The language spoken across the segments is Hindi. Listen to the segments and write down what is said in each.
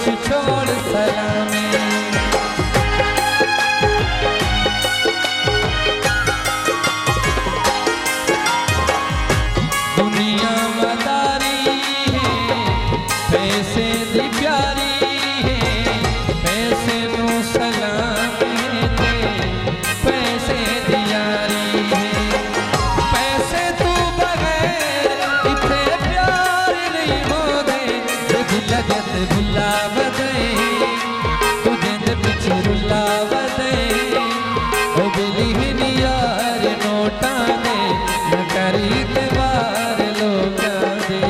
कुछ छोड़ सलामी। दुनिया मदारी है पैसे दी प्यारी है, पैसे नो सलाम है पैसे दी यारी है। पैसे तू बगैर इथे प्यार नहीं होदे, दिल जत भुला वदे तुझे दे पिछे रुला वदे। ओ बिली नी यार नोटा दे न करी ते वार लोका दे।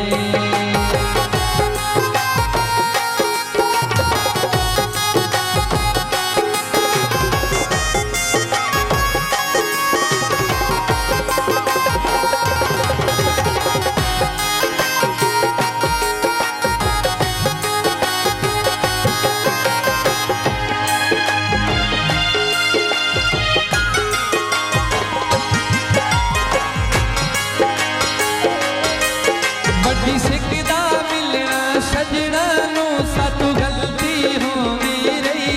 बड़ी सिकदा मिलना सजना नू सातू गलती होगी रही,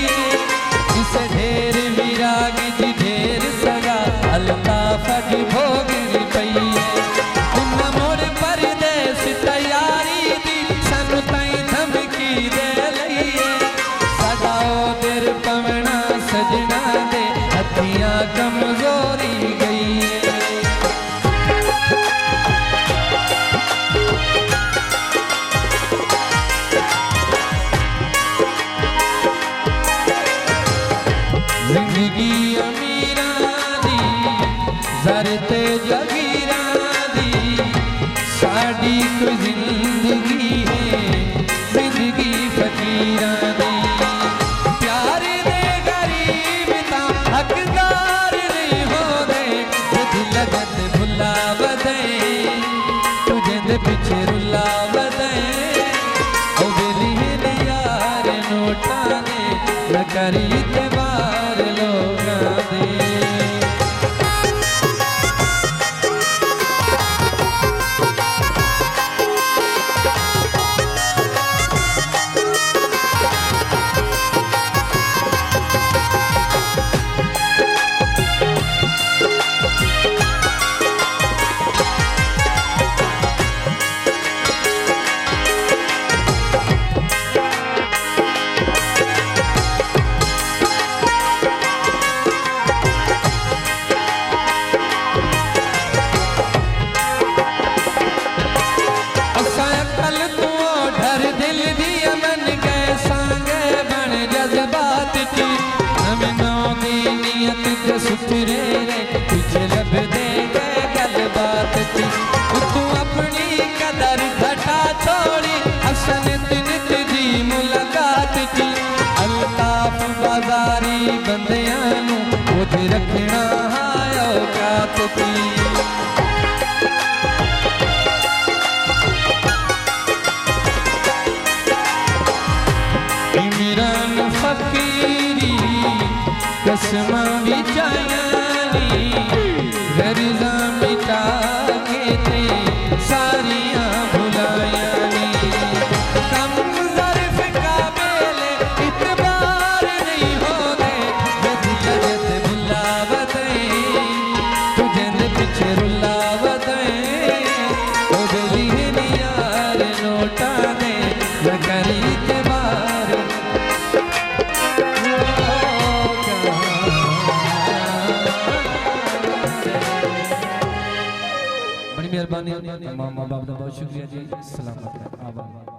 जिसे ढेर विराग जी ढेर सगा अल्ताफ की भोगनी पई है। उन मोर परदेस तैयारी दी सानू ताई धमकी दे लई है, साडा ओ दिल पवना सजना दे हथियां कमजोरी गई है। जिंदगी अमीरा दी ज़रते जगीरा दी, साड़ी कोई जिंदगी है जिंदगी फकीरा दी। प्यार दे गरीब ता हकदार नहीं होदे, दिल जत भुला वदे तुझे दे पिछे रुला वदे। ओ बेली यार नोटा दे न करी ते वार लोका दे। सुथरे रे पीछे लब दे गए गल बात थी, तू अपनी कदर घटा छोड़ी हसन नित दी मुलाकात थी। अल्ताफ बाजारी बंदियां नू ओथे रखना हाय औकात थी। इमरान फकीरी कसमा विचायानी गर्जा मिटा के ते सारियां भुलायानी। कम ज़र्फ काबिल इतबार नहीं होदे, दिल जत भुला वदे तुझे दे पिछे रुला वदे। ओ बेली यार नोटा दे न करी ते वार। बड़ी मेहरबानी, तमाम माँ बाप का बहुत शुक्रिया जी। सलामत है आबा।